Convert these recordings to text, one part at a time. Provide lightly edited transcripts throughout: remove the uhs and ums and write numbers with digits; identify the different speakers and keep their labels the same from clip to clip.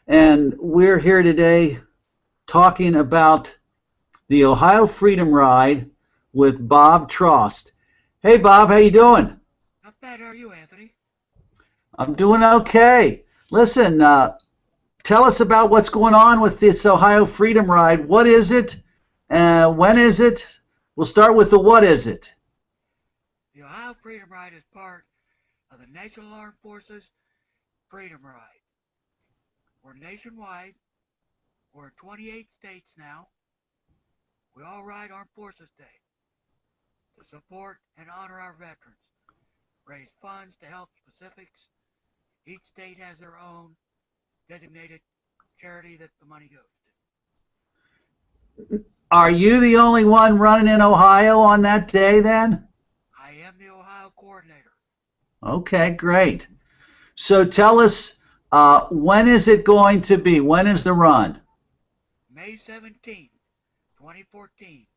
Speaker 1: and we're here today talking about the Ohio Freedom Ride with Bob Trost. Hey, Bob, how you doing?
Speaker 2: Not bad, are you, Anthony?
Speaker 1: I'm doing okay. Listen, tell us about what's going on with this Ohio Freedom Ride. What is it? When is it? We'll start with the what is it?
Speaker 2: The Ohio Freedom Ride is part of the National Armed Forces Freedom Ride. We're nationwide. We're in 28 states now. We all ride Armed Forces Day to support and honor our veterans, raise funds to help specifics. Each state has their own designated charity that the money goes
Speaker 1: Are you the only one running in Ohio on that day then?
Speaker 2: to. I am the Ohio coordinator.
Speaker 1: Okay, great. So tell us, when is it going to be? When is the run?
Speaker 2: May 17th, 2014.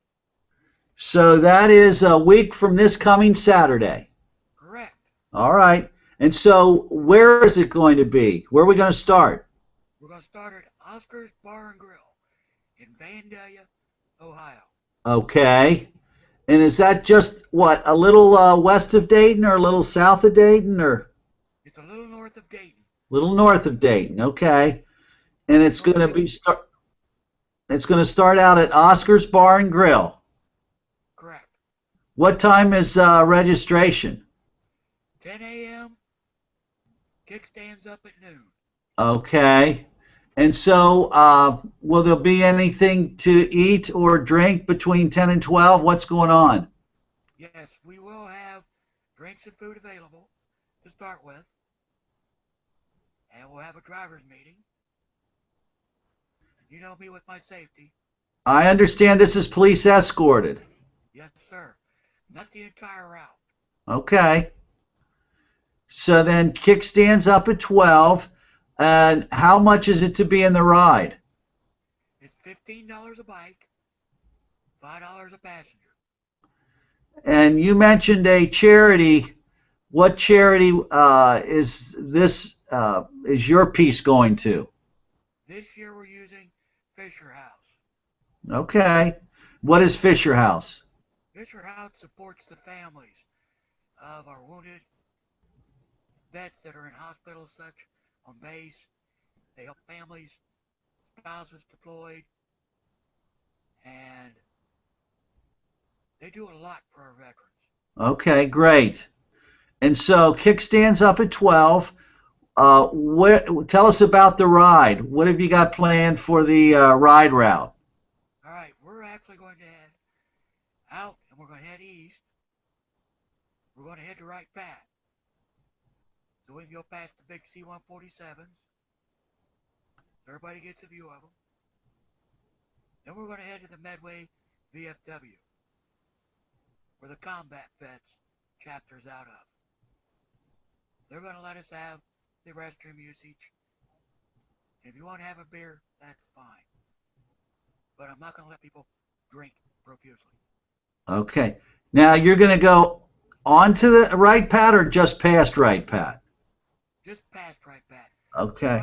Speaker 1: So that is a week from this coming Saturday.
Speaker 2: Correct.
Speaker 1: All right. And so where is it going to be? Where are we going to start?
Speaker 2: We're going to start at Oscar's Bar and Grill in Vandalia, Ohio.
Speaker 1: Okay. And is that just what, a little west of Dayton or a little south of Dayton or
Speaker 2: It's a little north of Dayton.
Speaker 1: a little north of Dayton? Okay. And
Speaker 2: Right
Speaker 1: it's going
Speaker 2: north
Speaker 1: to
Speaker 2: of,
Speaker 1: be it's going to start out at Oscar's Bar and Grill.
Speaker 2: correct.
Speaker 1: What time is registration?
Speaker 2: 10 a.m. Kickstands up at noon.
Speaker 1: Okay. And so, will there be anything to eat or drink between 10 and 12? What's going on?
Speaker 2: Yes, we will have drinks and food available to start with, and we'll have a driver's meeting. You know me with my safety.
Speaker 1: I understand this is police escorted.
Speaker 2: Yes, sir. Not the entire route.
Speaker 1: Okay. So then kickstands up at 12. And how much is it to be in the ride?
Speaker 2: It's $15 a bike, $5 a passenger.
Speaker 1: And you mentioned a charity. What charity is this, is your piece going to?
Speaker 2: This year we're using Fisher House.
Speaker 1: Okay. What is Fisher House?
Speaker 2: Fisher House supports the families of our wounded vets that are in hospitals such on base. They help families, spouses deployed, and they do a lot for our veterans.
Speaker 1: Okay, great. And so kickstands up at 12. Tell us about the ride. What have you got planned for the ride route?
Speaker 2: All right, we're actually going to head out and we're going to head east. We're going to head to Wright Pat. So we can go past the big C-147s. So everybody gets a view of them. Then we're going to head to the Medway VFW, where the combat vets chapter's out of. They're going to let us have the restroom usage. If you want to have a beer, that's fine. But I'm not going to let people drink profusely.
Speaker 1: Okay. Now you're going to go onto the right pat or just past right pat?
Speaker 2: Just past Right Pat.
Speaker 1: Okay.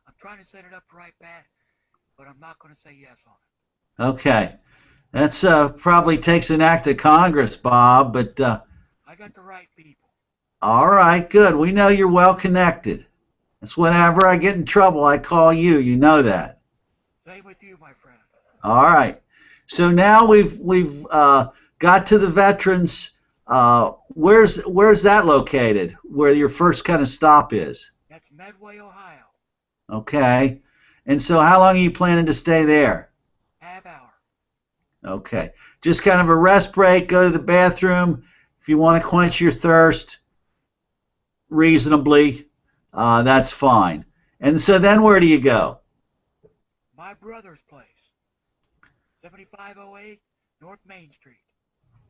Speaker 2: I'm trying to set it up Right Pat, but I'm not going to say yes on
Speaker 1: Okay. That's probably takes an act of Congress, Bob, but
Speaker 2: it. I got the right people.
Speaker 1: all right, good. We know you're well connected. That's whenever I get in trouble, I call you. You know that.
Speaker 2: Same with you, my friend.
Speaker 1: All right. So now we've got to the veterans. Where's that located? Where your first kind of stop is?
Speaker 2: That's Medway, Ohio.
Speaker 1: Okay. And so how long are you planning to stay there?
Speaker 2: Half hour.
Speaker 1: Okay. Just kind of a rest break, go to the bathroom. If you want to quench your thirst reasonably, that's fine. And so then where do you go?
Speaker 2: My brother's place. 7508 North Main Street.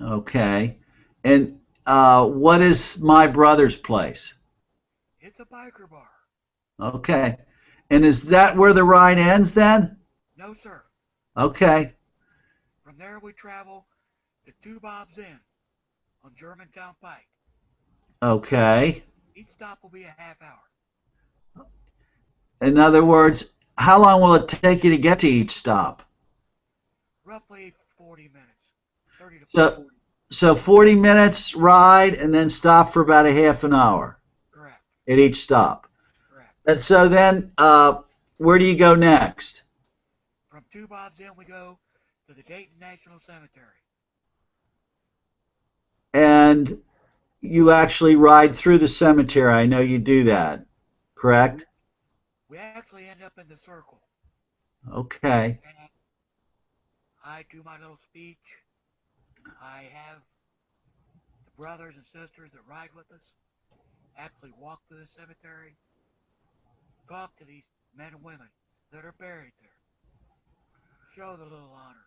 Speaker 1: Okay. And what is my brother's place?
Speaker 2: It's a biker bar.
Speaker 1: Okay. And is that where the ride ends then?
Speaker 2: No, sir.
Speaker 1: Okay.
Speaker 2: From there we travel to Two Bob's Inn on Germantown Pike.
Speaker 1: Okay.
Speaker 2: Each stop will be a half hour.
Speaker 1: In other words, how long will it take you to get to each stop?
Speaker 2: Roughly 40 minutes, 30 to
Speaker 1: So,
Speaker 2: 40.
Speaker 1: so 40 minutes ride and then stop for about a half an hour
Speaker 2: Correct,
Speaker 1: at each stop.
Speaker 2: correct.
Speaker 1: And so then, where do you go next?
Speaker 2: From Two Bobs in, we go to the Dayton National Cemetery.
Speaker 1: And you actually ride through the cemetery. I know you do that,
Speaker 2: We,
Speaker 1: correct?
Speaker 2: we actually end up in the circle.
Speaker 1: Okay.
Speaker 2: And I do my little speech. I have the brothers and sisters that ride with us actually walk through the cemetery, talk to these men and women that are buried there, show the little honor,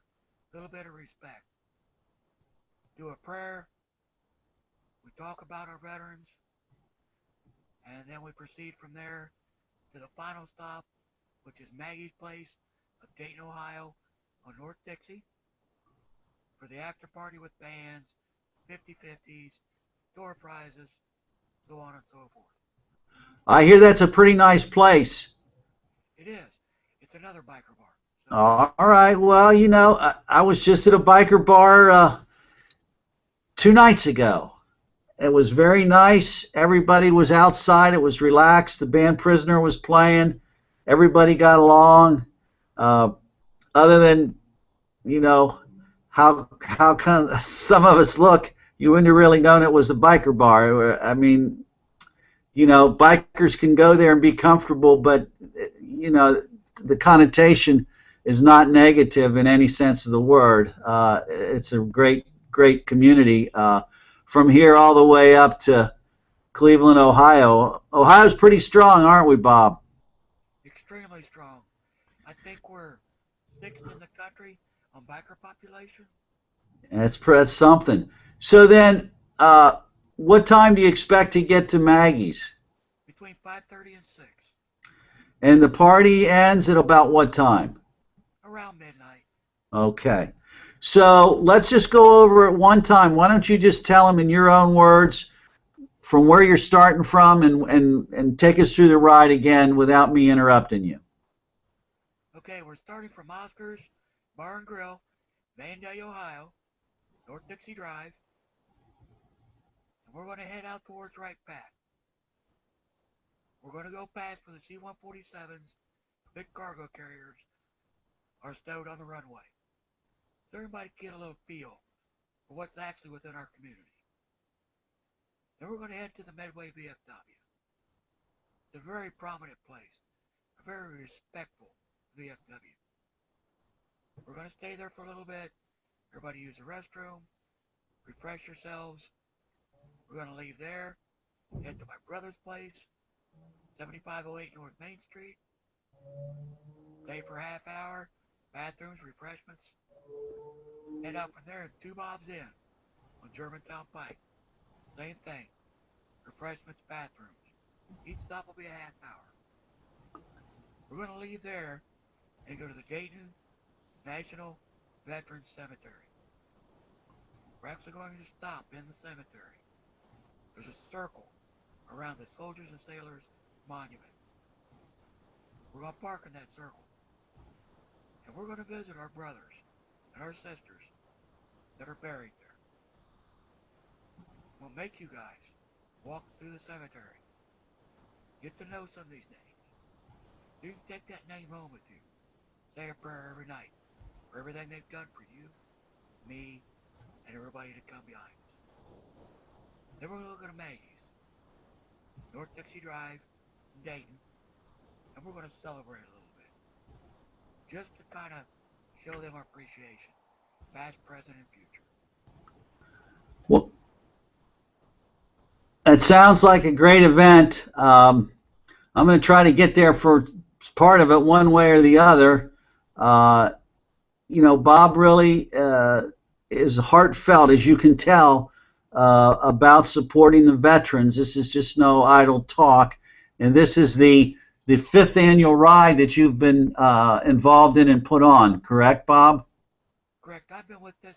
Speaker 2: a little bit of respect, do a prayer. We talk about our veterans, and then we proceed from there to the final stop, which is Maggie's place of Dayton, Ohio, on North Dixie, for the after party with bands, 50/50s, door prizes, so on and so forth.
Speaker 1: I hear that's a pretty nice place.
Speaker 2: It is. It's another biker bar. So
Speaker 1: All right. Well, I was just at a biker bar 2 nights ago. It was very nice. Everybody was outside. It was relaxed. The band Prisoner was playing. Everybody got along. Uh, other than how kind of some of us look, you wouldn't have really known it was a biker bar. I mean, bikers can go there and be comfortable, but the connotation is not negative in any sense of the word. It's a great, great community. From here all the way up to Cleveland, Ohio. Ohio's pretty strong, aren't we, Bob?
Speaker 2: extremely strong. I think we're sixth in the country on biker population.
Speaker 1: That's something. So then, what time do you expect to get to Maggie's?
Speaker 2: Between 5:30 and 6,
Speaker 1: And the party ends at about what time?
Speaker 2: around midnight.
Speaker 1: Okay. So let's just go over it one time. Why don't you just tell them in your own words from where you're starting from and take us through the ride again without me interrupting you.
Speaker 2: Okay, we're starting from Oscar's Bar and Grill, Vandalia, Ohio, North Dixie Drive, and we're going to head out towards Wright Pat. We're going to go past where the C-147s, big cargo carriers, are stowed on the runway. So everybody can get a little feel for what's actually within our community. Then we're going to head to the Medway VFW. It's a very prominent place, a very respectful VFW. We're going to stay there for a little bit. Everybody use the restroom, refresh yourselves. We're going to leave there, head to my brother's place, 7508 North Main Street. Stay for a half hour, bathrooms, refreshments. Head out from there to Two Bobs Inn on Germantown Pike. Same thing, refreshments, bathrooms. Each stop will be a half hour. We're going to leave there and go to the Dayton National Veterans Cemetery. We're actually going to stop in the cemetery. There's a circle around the Soldiers and Sailors Monument. We're going to park in that circle. And we're going to visit our brothers and our sisters that are buried there. We'll make you guys walk through the cemetery. Get to know some of these names. You can take that name home with you. Say a prayer every night for everything they've done for you, me, and everybody to come behind us. Then we're going to go to Maggie's, North Dixie Drive, in Dayton, and we're going to celebrate a little bit. Just to kind of show them our appreciation, past, present, and future.
Speaker 1: Well, it sounds like a great event. I'm going to try to get there for part of it one way or the other. Uh, Bob really is heartfelt, as you can tell, about supporting the veterans. This is just no idle talk. And this is the fifth annual ride that you've been involved in and put on, correct, Bob?
Speaker 2: Correct. I've been with this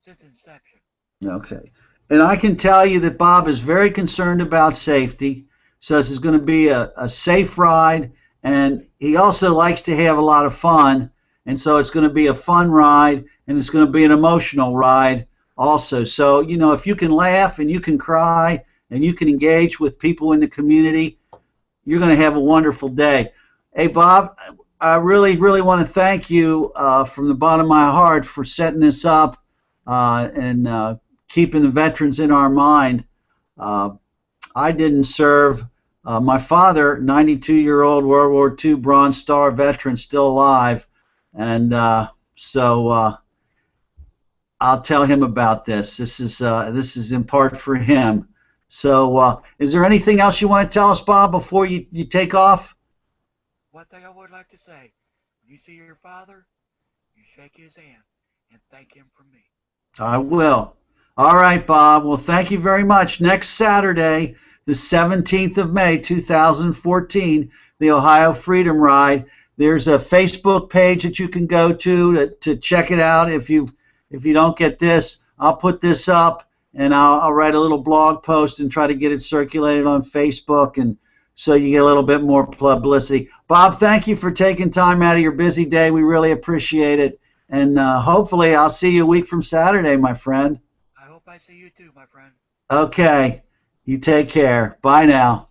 Speaker 2: since inception.
Speaker 1: Okay. And I can tell you that Bob is very concerned about safety. So this is going to be a safe ride, and he also likes to have a lot of fun. And so it's going to be a fun ride, and it's going to be an emotional ride also. So, you know, if you can laugh and you can cry and you can engage with people in the community, you're going to have a wonderful day. Hey, Bob, I really, really want to thank you from the bottom of my heart for setting this up and keeping the veterans in our mind. Uh, I didn't serve. My father, 92-year-old World War II Bronze Star veteran, still alive, and so I'll tell him about this. This is in part for him. So, is there anything else you want to tell us, Bob, before you take off?
Speaker 2: One thing I would like to say, when you see your father, you shake his hand and thank him from me.
Speaker 1: I will. All right, Bob. Well, thank you very much. Next Saturday, the 17th of May, 2014, the Ohio Freedom Ride. There's a Facebook page that you can go to check it out. If you don't get this, I'll put this up, and I'll write a little blog post and try to get it circulated on Facebook, and so you get a little bit more publicity. Bob, thank you for taking time out of your busy day. We really appreciate it. And hopefully I'll see you a week from Saturday, my friend.
Speaker 2: I hope I see you too, my friend.
Speaker 1: Okay. You take care. Bye now.